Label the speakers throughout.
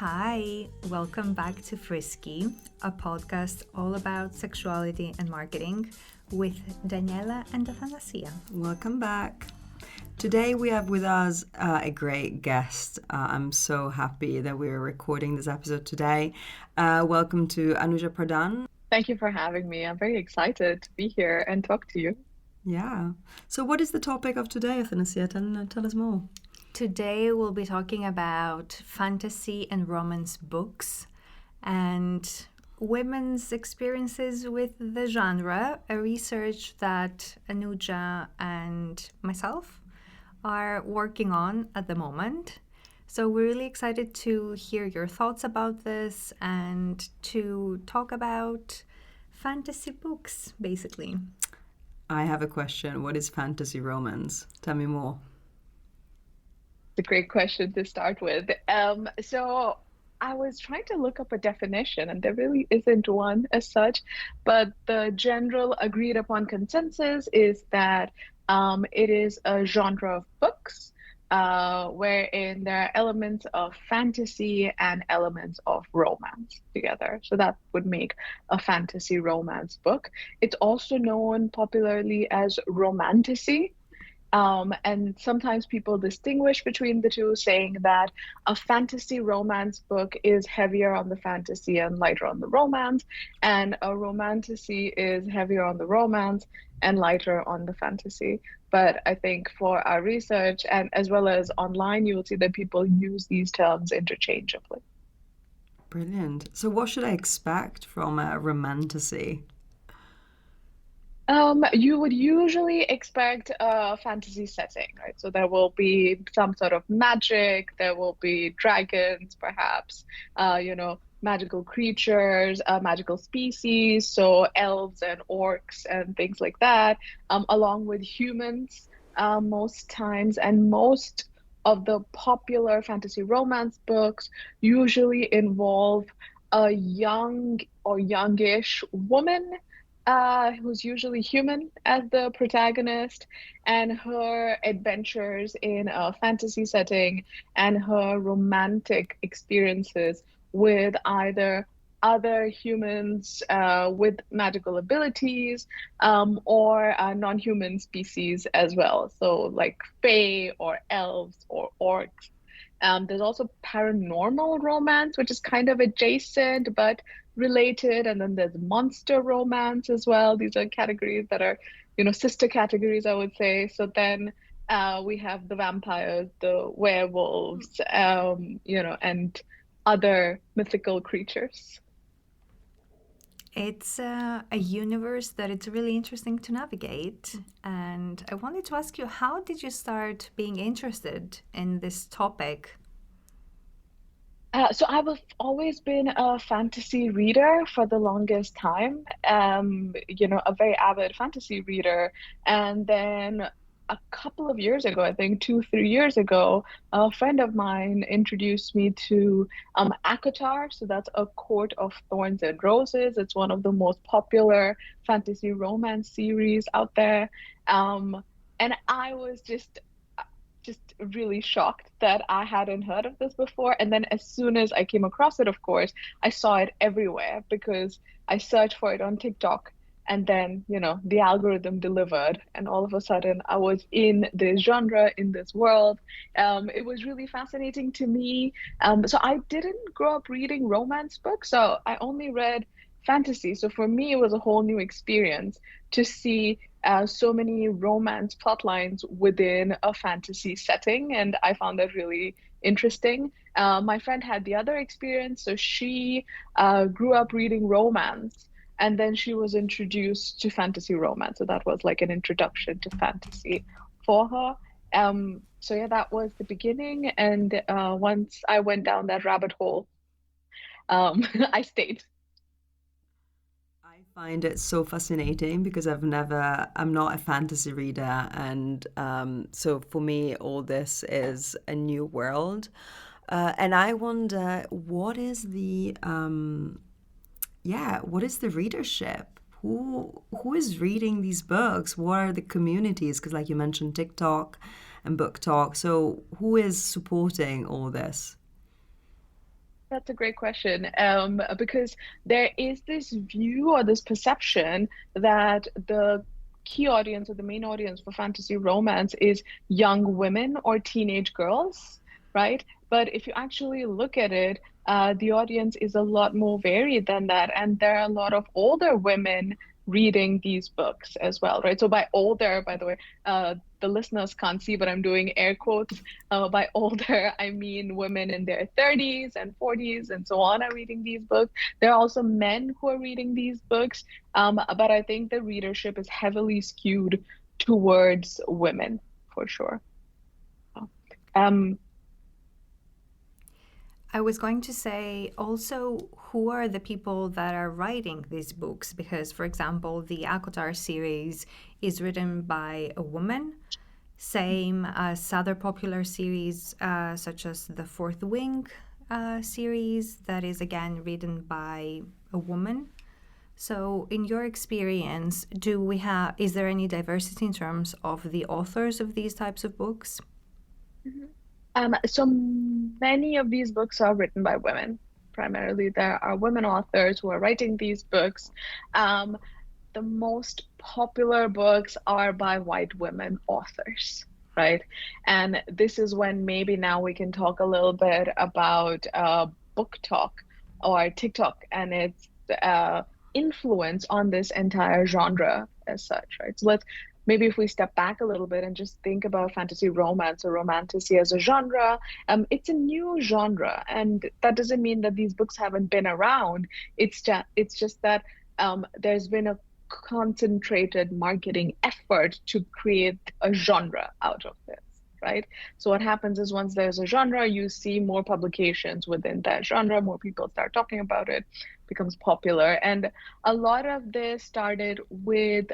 Speaker 1: Hi, welcome back to Frisky, a podcast all about sexuality and marketing with Daniela and Athanasia.
Speaker 2: Welcome back. Today we have with us a great guest. I'm so happy that we're recording this episode today. Welcome to Anuja Pradhan.
Speaker 3: Thank you for having me. I'm very excited to be here and talk to you.
Speaker 2: Yeah. So what is the topic of today, Athanasia? Tell us more.
Speaker 1: Today we'll be talking about fantasy and romance books and women's experiences with the genre, a research that Anuja and myself are working on at the moment. So we're really excited to hear your thoughts about this and to talk about fantasy books, basically.
Speaker 2: I have a question. What is fantasy romance? Tell me more.
Speaker 3: It's a great question to start with. So I was trying to look up a definition, and there really isn't one as such, but the general agreed upon consensus is that it is a genre of books wherein there are elements of fantasy and elements of romance together. So that would make a fantasy romance book. It's also known popularly as romantasy. And sometimes people distinguish between the two, saying that a fantasy romance book is heavier on the fantasy and lighter on the romance, and a romantasy is heavier on the romance and lighter on the fantasy. But I think for our research and as well as online, you will see that people use these terms interchangeably.
Speaker 2: Brilliant. So what should I expect from a romantasy?
Speaker 3: You would usually expect a fantasy setting, right? So there will be some sort of magic, there will be dragons, perhaps, magical creatures, magical species, so elves and orcs and things like that, along with humans, most times. And most of the popular fantasy romance books usually involve a young or youngish woman who's usually human as the protagonist, and her adventures in a fantasy setting and her romantic experiences with either other humans with magical abilities or non-human species as well. So like fae or elves or orcs. There's also paranormal romance, which is kind of adjacent but related. And then there's monster romance as well. These are categories that are, sister categories, I would say. So then we have the vampires, the werewolves, and other mythical creatures.
Speaker 1: It's a universe that it's really interesting to navigate. And I wanted to ask you, how did you start being interested in this topic?
Speaker 3: So I've always been a fantasy reader for the longest time, a very avid fantasy reader. And then a couple of years ago, I think 2, 3 years ago, a friend of mine introduced me to ACOTAR. So that's A Court of Thorns and Roses. It's one of the most popular fantasy romance series out there. And I was just really shocked that I hadn't heard of this before. And then as soon as I came across it, of course, I saw it everywhere because I searched for it on TikTok. And then, the algorithm delivered. And all of a sudden, I was in this genre, in this world. It was really fascinating to me. So I didn't grow up reading romance books. So I only read fantasy. So for me, it was a whole new experience to see so many romance plot lines within a fantasy setting. And I found that really interesting. My friend had the other experience. So she grew up reading romance. And then she was introduced to fantasy romance. So that was like an introduction to fantasy for her. So yeah, that was the beginning. And once I went down that rabbit hole, I stayed.
Speaker 2: I find it so fascinating because I'm not a fantasy reader, and so for me, all this is a new world. And I wonder, what is the readership? Who is reading these books? What are the communities? Because like you mentioned, TikTok and Book Talk. So who is supporting all this?
Speaker 3: That's a great question. Because there is this view or this perception that the key audience or the main audience for fantasy romance is young women or teenage girls, right? But if you actually look at it, the audience is a lot more varied than that. And there are a lot of older women reading these books as well, right? So by older, by the way, the listeners can't see, but I'm doing air quotes. By older, I mean women in their 30s and 40s and so on are reading these books. There are also men who are reading these books, but I think the readership is heavily skewed towards women for sure. Um,
Speaker 1: I was going to say also, who are the people that are writing these books? Because, for example, the Akotar series is written by a woman, same as other popular series such as the Fourth Wing series, that is again written by a woman. So, in your experience, is there any diversity in terms of the authors of these types of books?
Speaker 3: So many of these books are written by women. Primarily, there are women authors who are writing these books. The most popular books are by white women authors, right? And this is when maybe now we can talk a little bit about book talk or TikTok and its influence on this entire genre as such, right? So maybe if we step back a little bit and just think about fantasy romance or romantasy as a genre, it's a new genre, and that doesn't mean that these books haven't been around. It's just that there's been a concentrated marketing effort to create a genre out of this, right? So what happens is once there's a genre, you see more publications within that genre, more people start talking about it, becomes popular. And a lot of this started with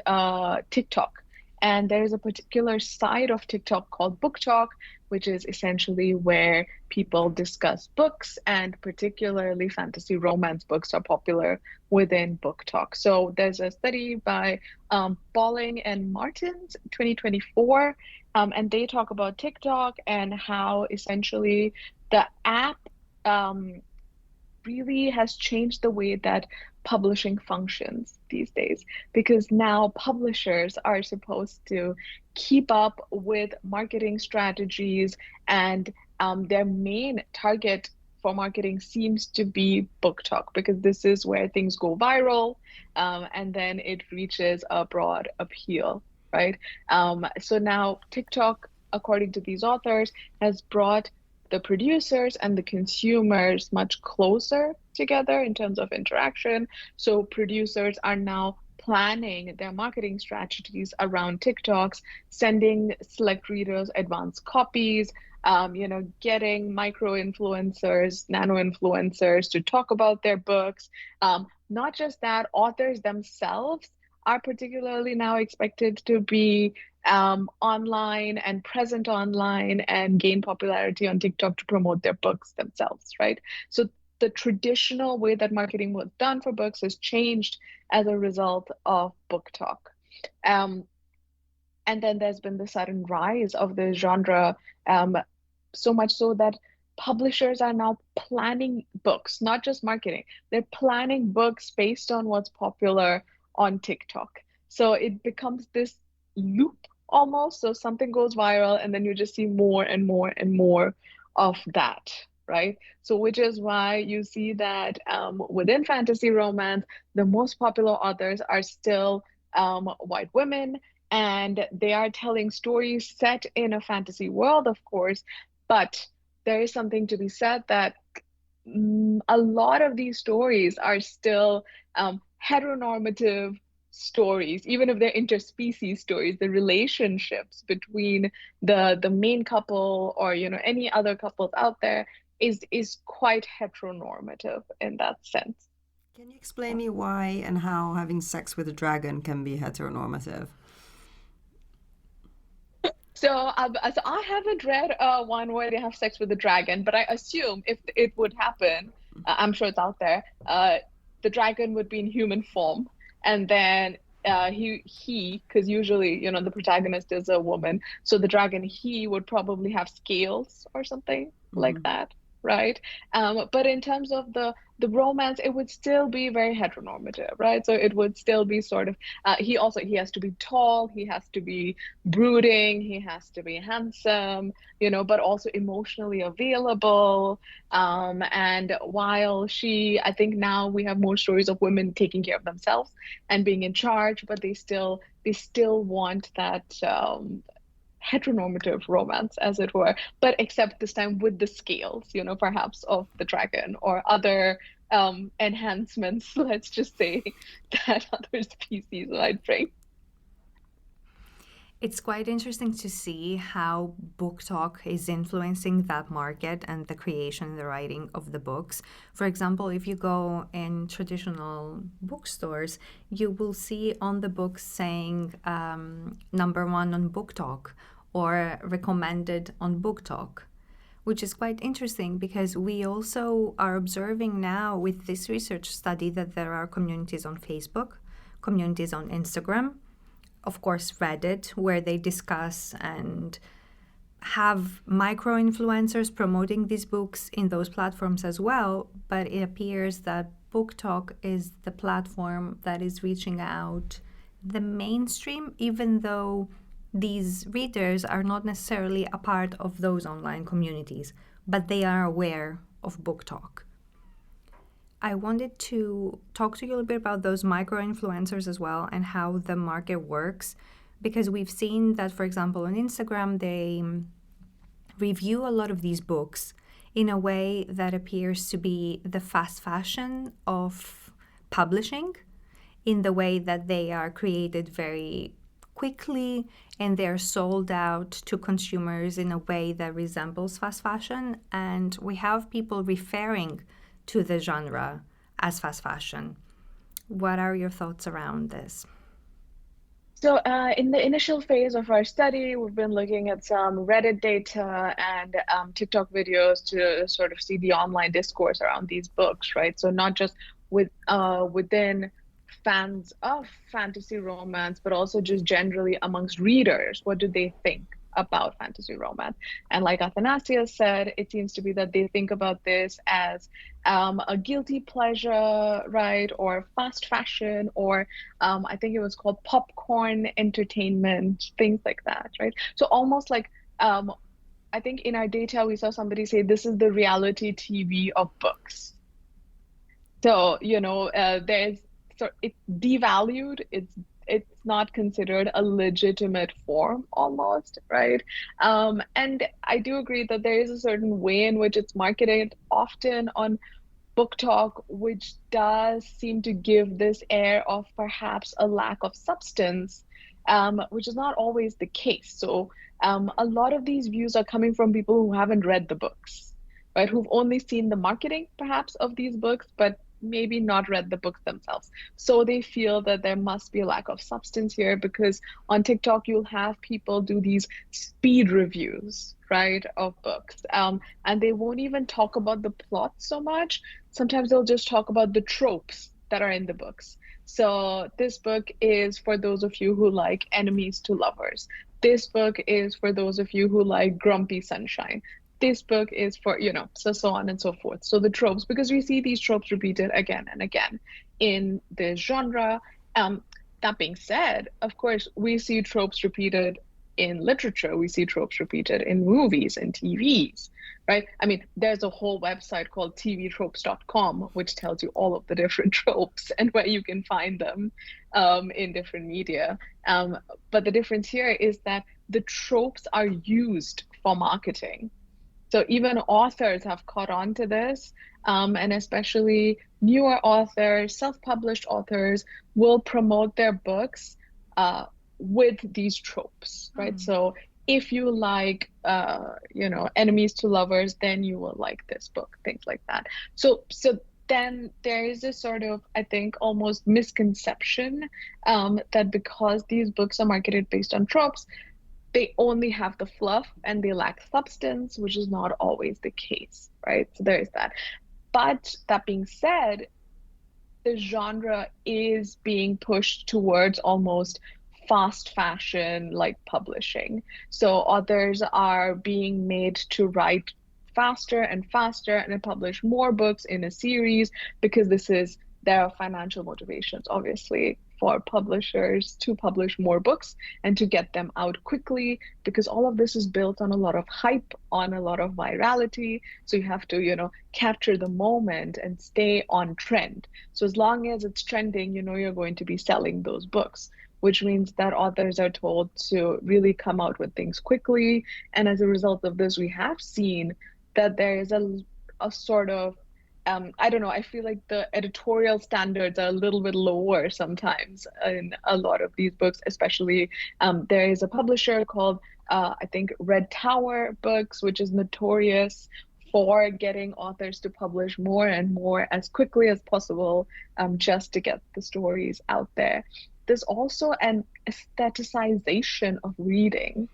Speaker 3: TikTok. And there's a particular side of TikTok called Book Talk, which is essentially where people discuss books, and particularly fantasy romance books are popular within Book Talk. So there's a study by Bolling and Martins, 2024, and they talk about TikTok and how essentially the app really has changed the way that publishing functions these days, because now publishers are supposed to keep up with marketing strategies, and their main target for marketing seems to be Book Talk, because this is where things go viral, and then it reaches a broad appeal, right? So now TikTok, according to these authors, has brought the producers and the consumers much closer together in terms of interaction. So producers are now planning their marketing strategies around TikToks, sending select readers advanced copies, getting micro influencers, nano influencers to talk about their books. Not just that, authors themselves are particularly now expected to be online and present online and gain popularity on TikTok to promote their books themselves, right? So the traditional way that marketing was done for books has changed as a result of Book Talk. And then there's been the sudden rise of the genre, so much so that publishers are now planning books, not just marketing. They're planning books based on what's popular on TikTok. So it becomes this loop almost. So something goes viral, and then you just see more and more and more of that, right? So which is why you see that within fantasy romance, the most popular authors are still white women, and they are telling stories set in a fantasy world, of course, but there is something to be said that a lot of these stories are still heteronormative stories, even if they're interspecies stories. The relationships between the main couple or any other couples out there is quite heteronormative in that sense.
Speaker 2: Can you explain me why and how having sex with a dragon can be heteronormative?
Speaker 3: So I haven't read one where they have sex with a dragon, but I assume if it would happen, I'm sure it's out there, the dragon would be in human form, and then he, because usually the protagonist is a woman, so the dragon he would probably have scales or something like that. right? But in terms of the romance, it would still be very heteronormative, right? So it would still be sort of he has to be tall, he has to be brooding, he has to be handsome, but also emotionally available. And while I think now we have more stories of women taking care of themselves and being in charge, but they still want that heteronormative romance, as it were, but except this time with the scales, perhaps of the dragon or other enhancements, let's just say, that other species might bring.
Speaker 1: It's quite interesting to see how book talk is influencing that market and the creation and the writing of the books. For example, if you go in traditional bookstores, you will see on the books saying #1 on book talk or recommended on book talk, which is quite interesting because we also are observing now with this research study that there are communities on Facebook, communities on Instagram, of course, Reddit, where they discuss and have micro influencers promoting these books in those platforms as well. But it appears that Book Talk is the platform that is reaching out the mainstream, even though these readers are not necessarily a part of those online communities, but they are aware of Book Talk. I wanted to talk to you a little bit about those micro influencers as well and how the market works, because we've seen that, for example, on Instagram, they review a lot of these books in a way that appears to be the fast fashion of publishing, in the way that they are created very quickly and they're sold out to consumers in a way that resembles fast fashion. And we have people referring to the genre as fast fashion. What are your thoughts around this?
Speaker 3: So, in the initial phase of our study, we've been looking at some Reddit data and TikTok videos to sort of see the online discourse around these books, right? So, not just within fans of fantasy romance, but also just generally amongst readers. What do they think about fantasy romance? And like Athanasius said, it seems to be that they think about this as a guilty pleasure, right? Or fast fashion, or I think it was called popcorn entertainment, things like that, right? So almost like I think in our data, we saw somebody say this is the reality TV of books. So, there's it's devalued. It's not considered a legitimate form almost, right? And I do agree that there is a certain way in which it's marketed often on Book Talk, which does seem to give this air of perhaps a lack of substance, which is not always the case. So a lot of these views are coming from people who haven't read the books, right? Who've only seen the marketing perhaps of these books, but maybe not read the books themselves. So they feel that there must be a lack of substance here because on TikTok, you'll have people do these speed reviews, right, of books. And they won't even talk about the plot so much. Sometimes they'll just talk about the tropes that are in the books. So this book is for those of you who like enemies to lovers. This book is for those of you who like grumpy sunshine. This book is for, so on and so forth. So the tropes, because we see these tropes repeated again and again in this genre. That being said, of course, we see tropes repeated in literature. We see tropes repeated in movies and TVs, right? I mean, there's a whole website called tvtropes.com, which tells you all of the different tropes and where you can find them in different media. But the difference here is that the tropes are used for marketing. So even authors have caught on to this, and especially newer authors, self-published authors will promote their books with these tropes, right? So if you like, enemies to lovers, then you will like this book, things like that. So then there is a sort of, I think, almost misconception that because these books are marketed based on tropes, they only have the fluff and they lack substance, which is not always the case, right? So there is that. But that being said, the genre is being pushed towards almost fast fashion like publishing. So authors are being made to write faster and faster and then publish more books in a series, because there are financial motivations, obviously, for publishers to publish more books and to get them out quickly, because all of this is built on a lot of hype, on a lot of virality. So you have to, capture the moment and stay on trend. So as long as it's trending, you're going to be selling those books, which means that authors are told to really come out with things quickly. And as a result of this, we have seen that there is a sort of I don't know, I feel like the editorial standards are a little bit lower sometimes in a lot of these books, especially there is a publisher called, I think, Red Tower Books, which is notorious for getting authors to publish more and more as quickly as possible, just to get the stories out there. There's also an aestheticization of reading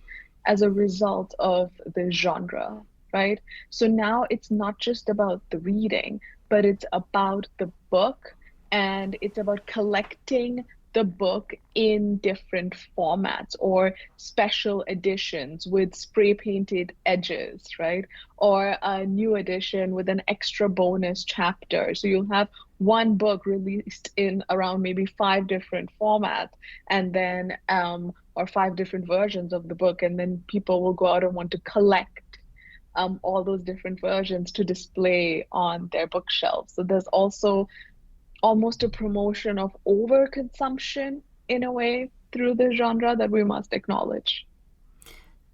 Speaker 3: as a result of the genre, right? So now it's not just about the reading, but it's about the book, and it's about collecting the book in different formats or special editions with spray painted edges, right? Or a new edition with an extra bonus chapter. So you'll have one book released in around maybe 5 different formats, and then or 5 different versions of the book, and then people will go out and want to collect all those different versions to display on their bookshelves. So there's also almost a promotion of overconsumption in a way through the genre that we must acknowledge.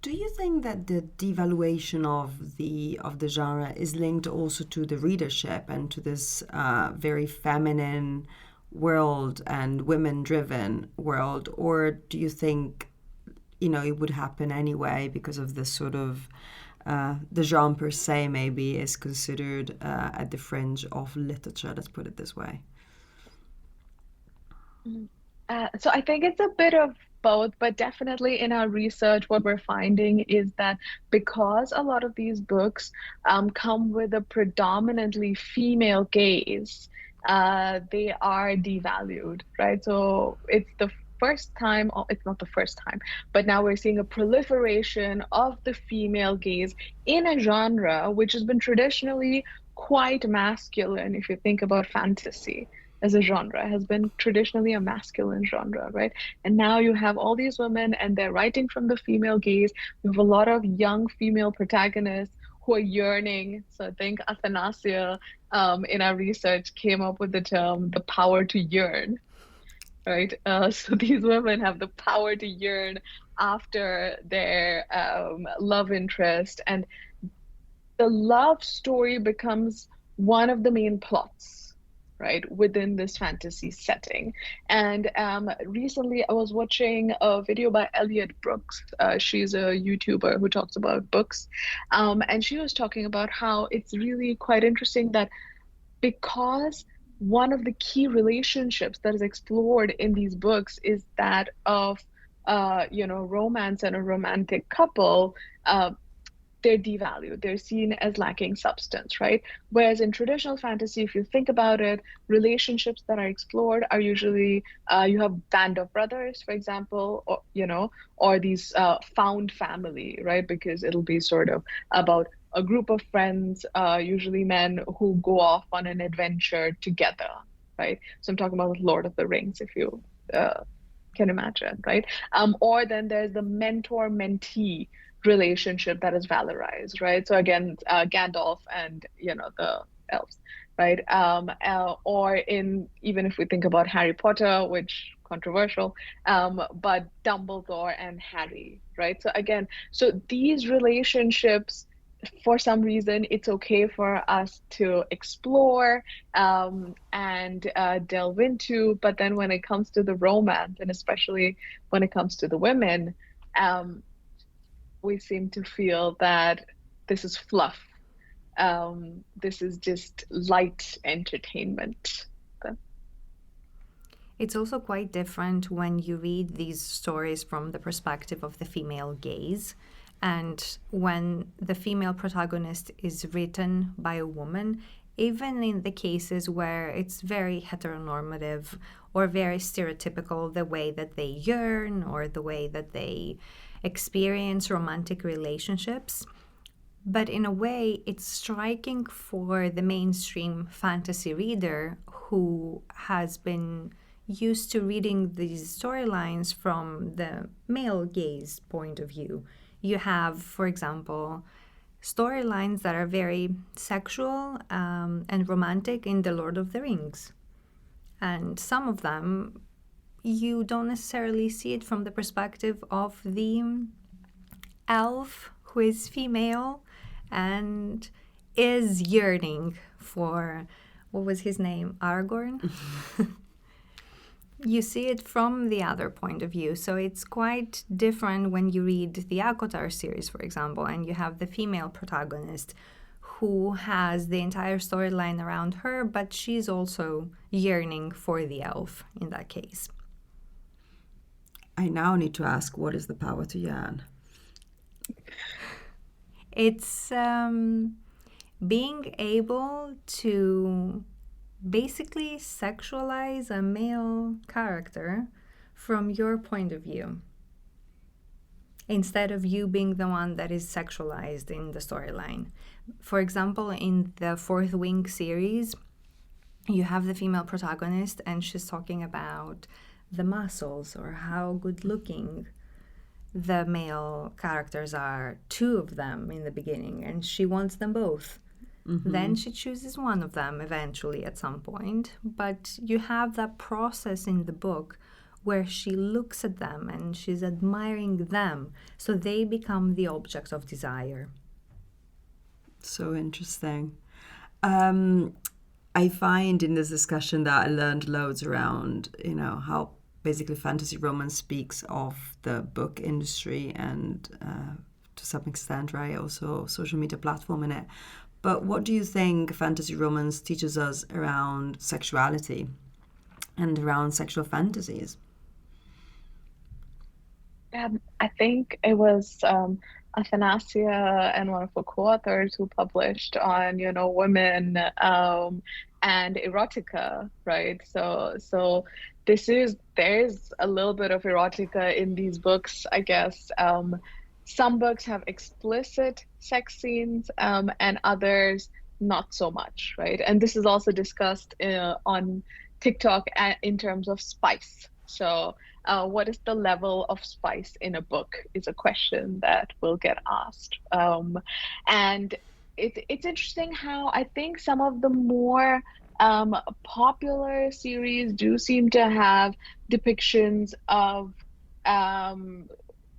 Speaker 2: Do you think that the devaluation of the genre is linked also to the readership and to this very feminine world and women-driven world, or do you think it would happen anyway because of this sort of the genre per se maybe is considered at the fringe of literature, let's put it this way?
Speaker 3: So I think it's a bit of both, but definitely in our research, what we're finding is that because a lot of these books come with a predominantly female gaze, they are devalued, right? So it's the first time, or it's not the first time, but now we're seeing a proliferation of the female gaze in a genre which has been traditionally quite masculine. If you think about fantasy as a genre, has been traditionally a masculine genre, right? And now you have all these women and they're writing from the female gaze. We have a lot of young female protagonists who are yearning. So I think Athanasia in our research came up with the term, the power to yearn, right? So these women have the power to yearn after their love interest, and the love story becomes one of the main plots, right, within this fantasy setting. And recently I was watching a video by Elliot Brooks. She's a YouTuber who talks about books. And she was talking about how it's really quite interesting that because one of the key relationships that is explored in these books is that of, romance and a romantic couple, they're devalued. They're seen as lacking substance, right? Whereas in traditional fantasy, if you think about it, relationships that are explored are usually, you have band of brothers, for example, or these found family, right? Because it'll be sort of about a group of friends, usually men, who go off on an adventure together, right? So I'm talking about Lord of the Rings, if you can imagine, right? Or then there's the mentor-mentee relationship that is valorized, right? So again, Gandalf and the elves, right? Or even if we think about Harry Potter, which controversial, but Dumbledore and Harry, right? So again, so these relationships, for some reason, it's okay for us to explore and delve into, but then when it comes to the romance, and especially when it comes to the women, we seem to feel that this is fluff. This is just light entertainment.
Speaker 1: It's also quite different when you read these stories from the perspective of the female gaze. And when the female protagonist is written by a woman, even in the cases where it's very heteronormative or very stereotypical, the way that they yearn or the way that they experience romantic relationships, But in a way, it's striking for the mainstream fantasy reader who has been used to reading these storylines from the male gaze point of view. You have, for example, storylines that are very sexual and romantic in The Lord of the Rings. And some of them, you don't necessarily see it from the perspective of the elf who is female and is yearning for, what was his name, Aragorn? You see it from the other point of view. So it's quite different when you read the ACOTAR series, for example, and you have the female protagonist who has the entire storyline around her, but she's also yearning for the elf in that case.
Speaker 2: I now need to ask, what is the power to yearn?
Speaker 1: It's being able to basically sexualize a male character from your point of view, instead of you being the one that is sexualized in the storyline. For example, in the Fourth Wing series, you have the female protagonist and she's talking about the muscles or how good looking the male characters are, two of them in the beginning, and she wants them both. Then she chooses one of them eventually at some point, but you have that process in the book where she looks at them and she's admiring them, so they become the object of desire.
Speaker 2: So interesting. I find in this discussion that I learned loads around, how basically fantasy romance speaks of the book industry and to some extent, right, also social media platform in it. But what do you think fantasy romance teaches us around sexuality and around sexual fantasies?
Speaker 3: I think it was Athanasia and one of her co-authors who published on, women and erotica, right? So there's a little bit of erotica in these books, I guess. Some books have explicit sex scenes, and others not so much, right? And this is also discussed on TikTok in terms of spice. So what is the level of spice in a book is a question that will get asked. And it's interesting how I think some of the more popular series do seem to have depictions of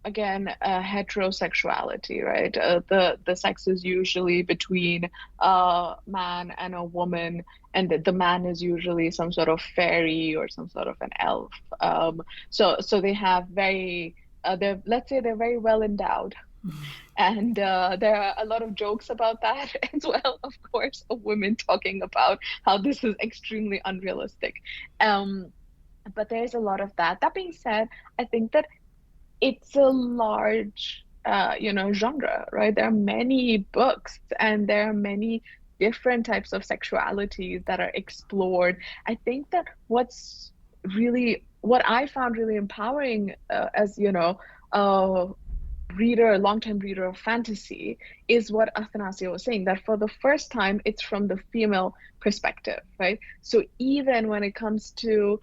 Speaker 3: again, heterosexuality, right? The sex is usually between a man and a woman, and the man is usually some sort of fairy or some sort of an elf. So they have let's say they're very well endowed. And there are a lot of jokes about that as well, of course, of women talking about how this is extremely unrealistic. But there's a lot of that. That being said, I think that it's a large, genre, right? There are many books and there are many different types of sexualities that are explored. I think that what I found really empowering as, a long-time reader of fantasy is what Athanasia was saying, that for the first time, it's from the female perspective, right? So even when it comes to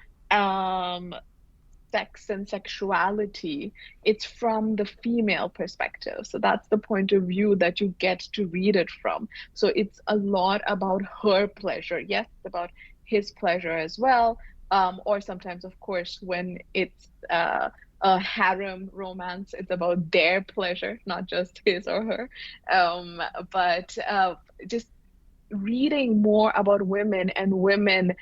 Speaker 3: sex and sexuality, it's from the female perspective. So that's the point of view that you get to read it from. So it's a lot about her pleasure. Yes, about his pleasure as well. Or sometimes, of course, when it's a harem romance, it's about their pleasure, not just his or her. But just reading more about women and women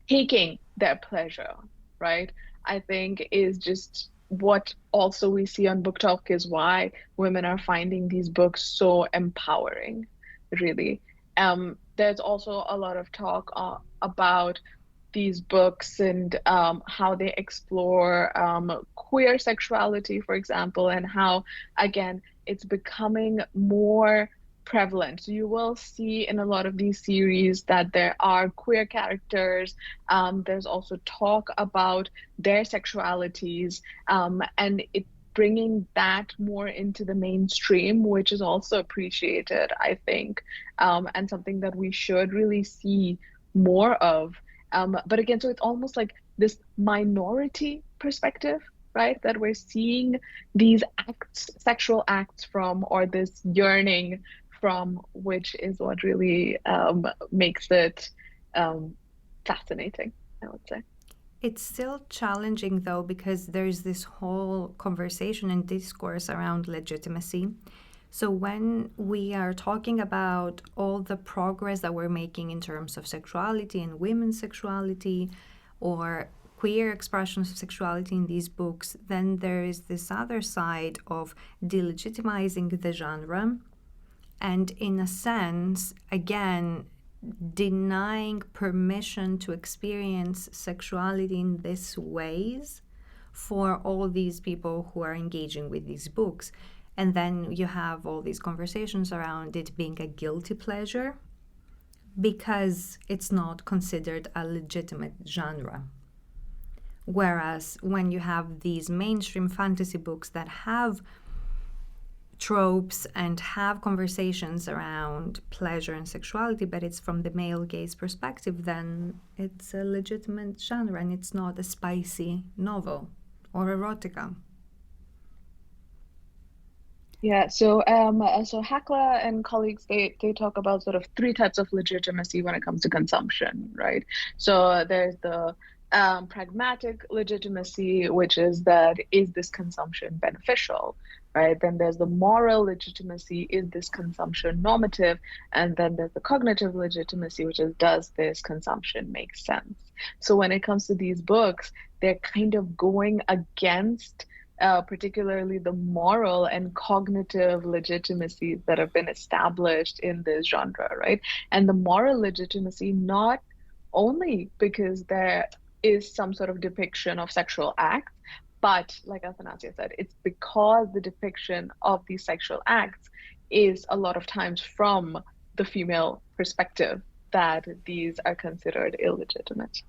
Speaker 3: taking their pleasure, right? I think is just what also we see on Book Talk is why women are finding these books so empowering, really. There's also a lot of talk about these books and how they explore queer sexuality, for example, and how, again, it's becoming more prevalent. So you will see in a lot of these series that there are queer characters. There's also talk about their sexualities, and bringing that more into the mainstream, which is also appreciated, I think, and something that we should really see more of. But again, so it's almost like this minority perspective, right? That we're seeing these acts, sexual acts from, or this yearning from, which is what really makes it fascinating, I would say.
Speaker 1: It's still challenging, though, because there's this whole conversation and discourse around legitimacy. So when we are talking about all the progress that we're making in terms of sexuality and women's sexuality or queer expressions of sexuality in these books, then there is this other side of delegitimizing the genre and, in a sense, again, denying permission to experience sexuality in these ways for all these people who are engaging with these books. And then you have all these conversations around it being a guilty pleasure because it's not considered a legitimate genre. Whereas when you have these mainstream fantasy books that have tropes and have conversations around pleasure and sexuality, but it's from the male gaze perspective, then it's a legitimate genre and it's not a spicy novel or erotica.
Speaker 3: Yeah, so Hakala and colleagues, they talk about sort of three types of legitimacy when it comes to consumption, right? So there's the pragmatic legitimacy, which is that, is this consumption beneficial, right? Then there's the moral legitimacy, is this consumption normative? And then there's the cognitive legitimacy, which is, does this consumption make sense? So when it comes to these books, they're kind of going against particularly the moral and cognitive legitimacies that have been established in this genre, right? And the moral legitimacy, not only because there is some sort of depiction of sexual acts, but like Athanasia said, it's because the depiction of these sexual acts is a lot of times from the female perspective that these are considered illegitimate.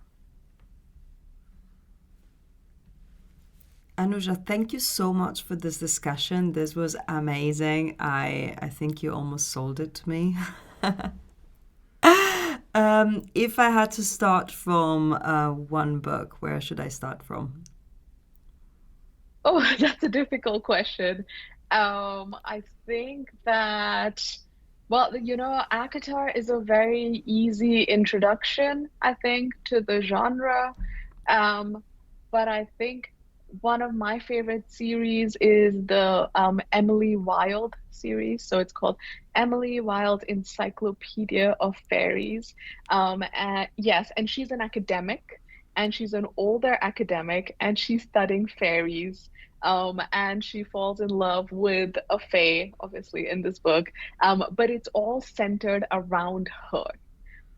Speaker 2: Anuja, thank you so much for this discussion. This was amazing. I think you almost sold it to me. If I had to start from one book, where should I start from?
Speaker 3: Oh, that's a difficult question. I think that, well, ACOTAR is a very easy introduction, I think, to the genre. But I think one of my favorite series is the Emily Wilde series. So it's called Emily Wilde Encyclopedia of Fairies. Yes, and she's an academic, and she's an older academic, and she's studying fairies. And she falls in love with a fae, obviously, in this book. But it's all centered around her.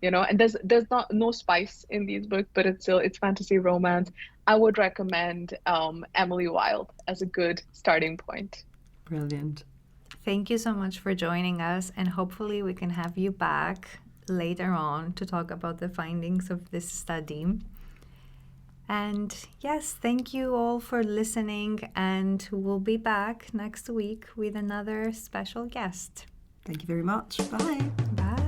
Speaker 3: And there's no spice in these books, but it's fantasy romance. I would recommend Emily Wilde as a good starting point.
Speaker 2: Brilliant.
Speaker 1: Thank you so much for joining us, and hopefully we can have you back later on to talk about the findings of this study. And yes, thank you all for listening, and we'll be back next week with another special guest.
Speaker 2: Thank you very much. Bye.
Speaker 1: Bye.